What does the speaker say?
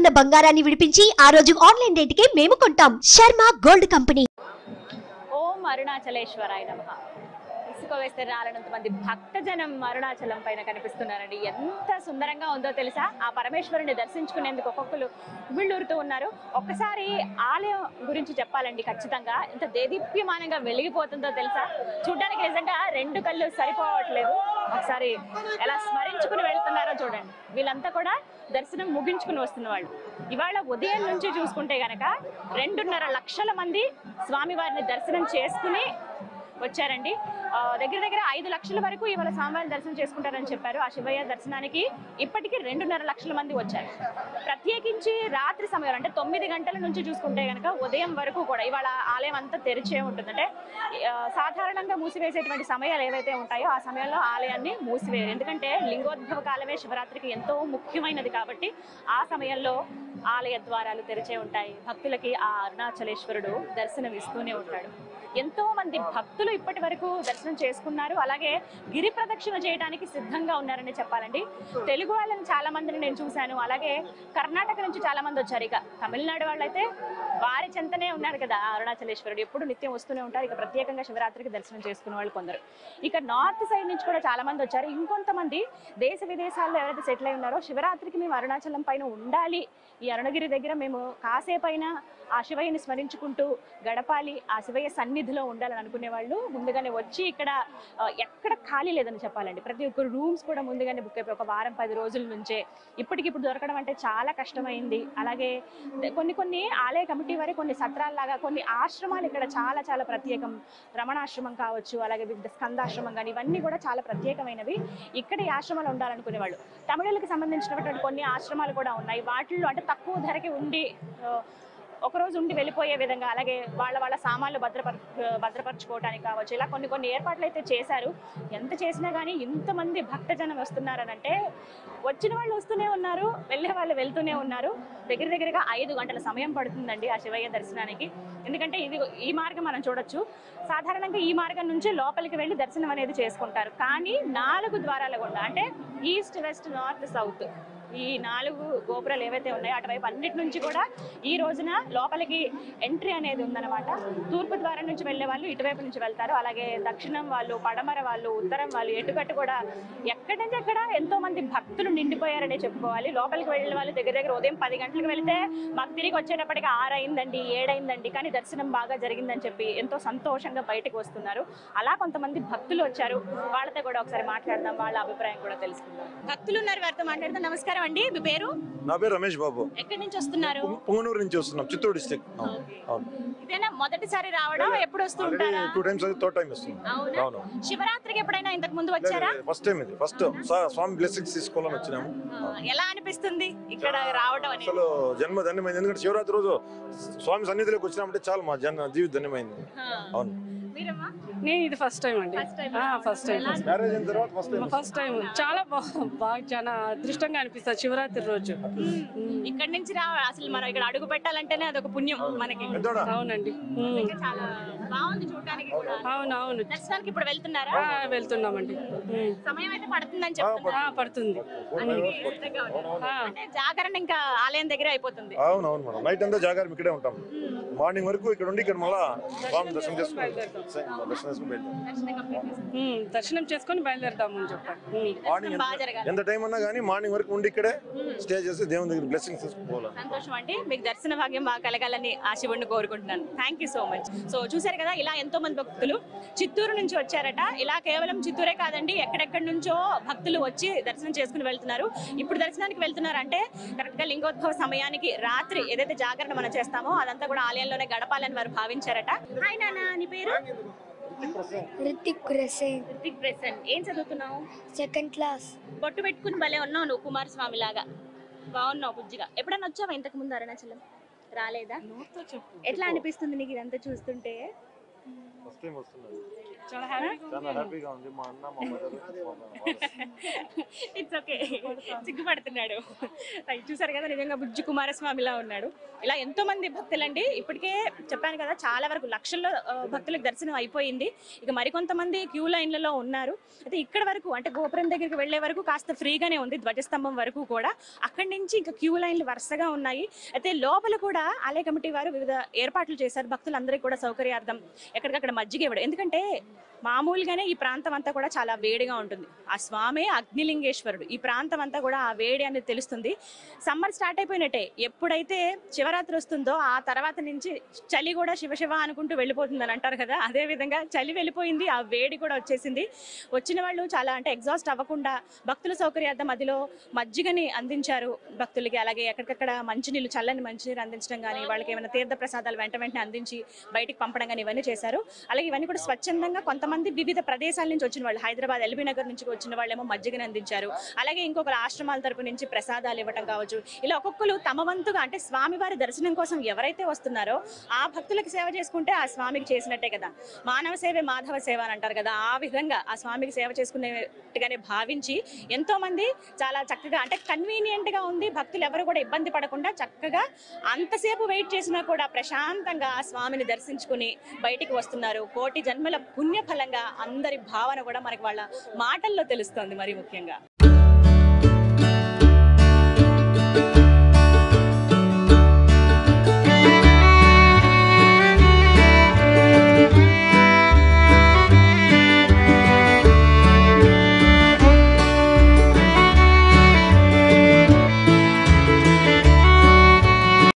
గ్రాముల బంగారాన్ని విడిపించి ఆ రోజు ఆన్లైన్ రేటుకే మేము కొంటాం. Sharma gold company. ఓం అరుణాచలేశ్వరాయ నమః. ఇసుక వేస్తే రాలనంత మంది భక్తజనం అరుణాచలం పైన కనిపిస్తున్నారండి. ఎంత సుందరంగా ఉందో తెలుసా? ఆ పరమేశ్వరుని దర్శించుకునేందుకు ఒక్కొక్కరు వీళ్ళూరుతూ ఉన్నారు. ఒక్కసారి ఆలయం గురించి చెప్పాలండి. ఖచ్చితంగా ఎంత దేదీప్యమానంగా వెలిగిపోతుందో తెలుసా? చూడ్డానికి నిజంగా రెండు కళ్ళు సరిపోవట్లేదు. ఒకసారి ఎలా స్మరించుకుని వెళ్తున్నారో చూడండి. వీళ్ళంతా కూడా దర్శనం ముగించుకుని వస్తున్న వాళ్ళు. ఇవాళ ఉదయం నుంచి చూసుకుంటే గనక 2.5 లక్షల మంది స్వామివారిని దర్శనం చేసుకుని వచ్చారండి. దగ్గర దగ్గర 5 లక్షల వరకు ఇవాళ స్వామివారిని దర్శనం చేసుకుంటారని చెప్పారు. ఆ శివయ్య దర్శనానికి ఇప్పటికీ 2.5 లక్షల మంది వచ్చారు. ప్రత్యేకించి రాత్రి సమయం అంటే 9 గంటల నుంచి చూసుకుంటే కనుక ఉదయం వరకు కూడా ఇవాళ ఆలయం అంతా తెరిచే ఉంటుంది. అంటే సాధారణంగా మూసివేసేటువంటి సమయాలు ఏవైతే ఉంటాయో ఆ సమయంలో ఆలయాన్ని మూసివేయరు. ఎందుకంటే లింగోద్భవ కాలమే శివరాత్రికి ఎంతో ముఖ్యమైనది కాబట్టి ఆ సమయంలో ఆలయ ద్వారాలు తెరిచే ఉంటాయి. భక్తులకి ఆ అరుణాచలేశ్వరుడు దర్శనం ఇస్తూనే ఉంటాడు. ఎంతో మంది భక్తులు ఇప్పటి వరకు దర్శనం చేసుకున్నారు. అలాగే గిరి ప్రదక్షిణ చేయడానికి సిద్ధంగా ఉన్నారని చెప్పాలండి. తెలుగు వాళ్ళని చాలా మందిని నేను చూశాను. అలాగే కర్ణాటక నుంచి చాలా మంది వచ్చారు. ఇక తమిళనాడు వాళ్ళైతే వారి చెంతనే ఉన్నారు కదా అరుణాచలేశ్వరుడు. ఎప్పుడు నిత్యం వస్తూనే ఉంటారు. ఇక ప్రత్యేకంగా శివరాత్రికి దర్శనం చేసుకునే వాళ్ళు కొందరు. ఇక నార్త్ సైడ్ నుంచి కూడా చాలా మంది వచ్చారు. ఇంకొంతమంది దేశ విదేశాల్లో ఎవరైతే సెటిల్ అయి ఉన్నారో శివరాత్రికి మేము అరుణాచలం పైన ఉండాలి, ఈ అరుణగిరి దగ్గర మేము కాసేపైన ఆ శివయ్యని స్మరించుకుంటూ గడపాలి, ఆ శివయ్య సన్నిధిలో ఉండాలని అనుకునే వాళ్ళు ముందుగానే వచ్చి ఇక్కడ ఎక్కడ ఖాళీ లేదని చెప్పాలండి. ప్రతి ఒక్క రూమ్స్ కూడా ముందుగానే బుక్ అయిపోయి ఒక వారం 10 రోజుల నుంచే. ఇప్పటికిప్పుడు దొరకడం అంటే చాలా కష్టమైంది. అలాగే కొన్ని ఆలయ కమిటీ వారి కొన్ని సత్రాల్లాగా కొన్ని ఆశ్రమాలు ఇక్కడ చాలా చాలా ప్రత్యేకం. రమణాశ్రమం కావచ్చు, అలాగే స్కందాశ్రమం కానీ ఇవన్నీ కూడా చాలా ప్రత్యేకమైనవి. ఇక్కడ ఈ ఆశ్రమాలు ఉండాలనుకునే వాళ్ళు. తమిళులకు సంబంధించినటువంటి కొన్ని ఆశ్రమాలు కూడా ఉన్నాయి. వాటిల్లో అంటే తక్కువ ధరకి ఉండి ఒకరోజు ఉండి వెళ్ళిపోయే విధంగా, అలాగే వాళ్ళ సామాన్లు భద్రపరచుకోవడానికి కావచ్చు, ఇలా కొన్ని ఏర్పాట్లు అయితే చేశారు. ఎంత చేసినా కానీ ఇంతమంది భక్తజనం వస్తున్నారనంటే వచ్చిన వాళ్ళు వస్తూనే ఉన్నారు, వెళ్ళే వాళ్ళు వెళ్తూనే ఉన్నారు. దగ్గరగా 5 గంటల సమయం పడుతుందండి ఆ శివయ్య దర్శనానికి. ఎందుకంటే ఈ మార్గం మనం చూడొచ్చు. సాధారణంగా ఈ మార్గం నుంచి లోపలికి వెళ్ళి దర్శనం అనేది చేసుకుంటారు. కానీ 4 ద్వారాల గుండా అంటే ఈస్ట్, వెస్ట్, నార్త్, సౌత్ ఈ 4 గోపురాలు ఏవైతే ఉన్నాయో అటువైపు అన్నిటి నుంచి కూడా ఈ రోజున లోపలికి ఎంట్రీ అనేది ఉందన్నమాట. తూర్పు ద్వారం నుంచి వెళ్ళే వాళ్ళు ఇటువైపు నుంచి వెళ్తారు. అలాగే దక్షిణం వాళ్ళు, పడమర వాళ్ళు, ఉత్తరం వాళ్ళు, ఎటుకట్టు కూడా ఎక్కడి నుంచి ఎక్కడ ఎంతో మంది భక్తులు నిండిపోయారనే చెప్పుకోవాలి. లోపలికి వెళ్ళిన వాళ్ళు దగ్గర ఉదయం 10 గంటలకు వెళ్తే మాకు తిరిగి వచ్చేటప్పటికి 6 అయిందండి, 7 అయిందండి, కానీ దర్శనం బాగా జరిగిందని చెప్పి ఎంతో సంతోషంగా బయటకు వస్తున్నారు. అలా కొంతమంది భక్తులు వచ్చారు. వాళ్ళతో కూడా ఒకసారి మాట్లాడదాం, వాళ్ళ అభిప్రాయం కూడా తెలుసుకుందాం. భక్తులు ఉన్నారు, వారితో మాట్లాడదాం. నమస్కారం అండి, మీ పేరు? నా పేరు రమేష్ బాబు. ఎక్కడి నుంచి వస్తున్నారు? పొంగనూరు నుంచి వస్తున్నాం, చిత్తూరు డిస్ట్రిక్ట్. ఇదేనా మొదటిసారి రావడం? ఎప్పుడు వస్తుంటారా? 2 టైమ్స్ అది థర్డ్ టైం వస్తున్నాం. అవును. శివరాత్రికి ఎప్పుడైనా ఇంతకు ముందు వచ్చారా? ఫస్ట్ టైం ఇది. ఫస్ట్ స్వామి బ్లెస్సింగ్స్ తీసుకోవాలని వచ్చినాము. ఎలా అనిపిస్తుంది ఇక్కడ రావడం అనేది? అసలు జన్మ ధన్యమైంది. ఎందుకంటే శివరాత్రి రోజు స్వామి సన్నిధిలోకి వచ్చినామంటే చాలా మా జీవిత ధన్యమైంది. అవును. నేను ఇది ఫస్ట్ టైం అండి. ఫస్ట్ టైం మ్యారేజ్ అయిన తర్వాత ఫస్ట్ టైం. చాలా బాగా చాలా అదృష్టంగా అనిపిస్తుంది శివరాత్రి రోజు. ఇక్కడ నుంచి అసలు మనం ఇక్కడ అడుగు పెట్టాలంటేనే అదొక పుణ్యం మనకి. అవునండి, చాలా బాగుంది చూడడానికి కూడా. అవునవును. దర్శనానికి ఇప్పుడు వెళ్తున్నారా? వెళ్తున్నామండి. సమయం అయితే పడుతుందని చెప్తున్నారు. పడుతుంది. అంటే జాగరణ ఇంకా ఆలయం దగ్గర అయిపోతుంది. అవునవును మేడం. నైట్ అంతా జాగారం ఇక్కడే ఉంటాం. మార్నింగ్ వరకు ఇక్కడ ఉండి ఇక్కడ మళ్ళా స్వామి దర్శనం దర్శనం చేసుకొని బయలుదేరదామని చెప్పండి. ఎంత టైం అన్నా కానీ మార్నింగ్ వరకు ఉండి ఇక్కడే స్టే చేసి దేవుని దగ్గర బ్లెస్సింగ్స్ తీసుకోవాలి. సంతోషం అండి, మీకు దర్శన భాగ్యం బాగా కలగాలని ఆ శివుడిని కోరుకుంటున్నాను. Thank you so much. So చూసారు కదా, ఇలా ఎంతో మంది భక్తులు చిత్తూరు నుంచి వచ్చారట. ఇలా కేవలం చిత్తూరే కాదండి, ఎక్కడెక్కడి నుంచో భక్తులు వచ్చి దర్శనం చేసుకుని వెళ్తున్నారు. ఇప్పుడు దర్శనానికి వెళ్తున్నారు అంటే కరెక్ట్ గా లింగోద్భవ సమయానికి రాత్రి ఏదైతే జాగరణ మనం చేస్తామో అదంతా కూడా ఆలయంలోనే గడపాలని వారు భావించారట. హాయ్ నాన్న, నీ పేరు? రితిక్ ప్రెసెంట్. ఏం చదువుతున్నావు? Second class. బొట్టు పెట్టుకుని భలే ఉన్నావు నువ్వు, కుమారస్వామి లాగా బాగున్నావు బుజ్జిగా. ఎప్పుడన్నా వచ్చావా ఇంతకు ముందు అరుణాచలం? రాలేదా? ఎట్లా అనిపిస్తుంది నీకు ఇదంతా చూస్తుంటే? ఫస్ట్ టైం వస్తున్నారు. చాలా హ్యాపీగా చాలా హ్యాపీగా ఉంది. మా అన్న మా మదర్ ఇట్స్ ఓకే, సిగ్గుపడుతున్నాడు. చూసారు కదా, నిజంగా బుజ్జి కుమారస్వామిలా ఉన్నాడు. ఇలా ఎంతో మంది భక్తులండి, ఇప్పటికే చెప్పాను కదా చాలా వరకు లక్షల్లో భక్తులకు దర్శనం అయిపోయింది. ఇక మరికొంతమంది క్యూ లైన్లలో ఉన్నారు. అయితే ఇక్కడ వరకు అంటే గోపురం దగ్గరికి వెళ్లే వరకు కాస్త ఫ్రీగానే ఉంది, ధ్వజస్తంభం వరకు కూడా. అక్కడి నుంచి ఇంకా క్యూ లైన్లు వరుసగా ఉన్నాయి. అయితే లోపల కూడా ఆలయ కమిటీ వారు వివిధ ఏర్పాట్లు చేశారు భక్తులందరికీ కూడా సౌకర్యార్థం. ఎక్కడికక్కడ మజ్జిగ ఇవ్వడం, ఎందుకంటే మామూలుగానే ఈ ప్రాంతం అంతా కూడా చాలా వేడిగా ఉంటుంది. ఆ స్వామి అగ్నిలింగేశ్వరుడు, ఈ ప్రాంతం అంతా కూడా ఆ వేడి అనేది తెలుస్తుంది. సమ్మర్ స్టార్ట్ అయిపోయినట్టే, ఎప్పుడైతే శివరాత్రి వస్తుందో ఆ తర్వాత నుంచి చలి కూడా శివ అనుకుంటూ వెళ్ళిపోతుంది అని అంటారు కదా, అదే విధంగా చలి వెళ్ళిపోయింది, ఆ వేడి కూడా వచ్చేసింది. వచ్చిన వాళ్ళు చాలా అంటే ఎగ్జాస్ట్ అవ్వకుండా భక్తుల సౌకర్యార్థం మధ్యలో మజ్జిగని అందించారు భక్తులకి. అలాగే ఎక్కడికక్కడ మంచినీళ్ళు, చల్లని మంచినీరు అందించడం కానీ, వాళ్ళకి ఏమైనా తీర్థ ప్రసాదాలు వెంటనే అందించి బయటికి పంపడం కానీ ఇవన్నీ చేశారు. అలాగే ఇవన్నీ కూడా స్వచ్ఛందంగా కొంతమంది వివిధ ప్రదేశాల నుంచి వచ్చిన వాళ్ళు, హైదరాబాద్ ఎల్బీ నగర్ నుంచి వచ్చిన వాళ్ళేమో మజ్జిగని అందించారు. అలాగే ఇంకొకరు ఆశ్రమాల తరపు నుంచి ప్రసాదాలు ఇవ్వడం కావచ్చు. ఇలా ఒక్కొక్కరు తమ వంతుగా అంటే స్వామివారి దర్శనం కోసం ఎవరైతే వస్తున్నారో ఆ భక్తులకు సేవ చేసుకుంటే ఆ స్వామికి చేసినట్టే కదా. మానవ సేవే మాధవ సేవ అని అంటారు కదా, ఆ విధంగా ఆ స్వామికి సేవ చేసుకునేట్టుగానే భావించి ఎంతో మంది చాలా చక్కగా అంటే కన్వీనియంట్ గా ఉంది. భక్తులు ఎవరు కూడా ఇబ్బంది పడకుండా చక్కగా అంతసేపు వెయిట్ చేసినా కూడా ప్రశాంతంగా ఆ స్వామిని దర్శించుకుని బయటికి వస్తున్నారు. కోటి జన్మల పుణ్య ఫలంగా అందరి భావన కూడా మనకి వాళ్ళ మాటల్లో తెలుస్తోంది మరి ముఖ్యంగా.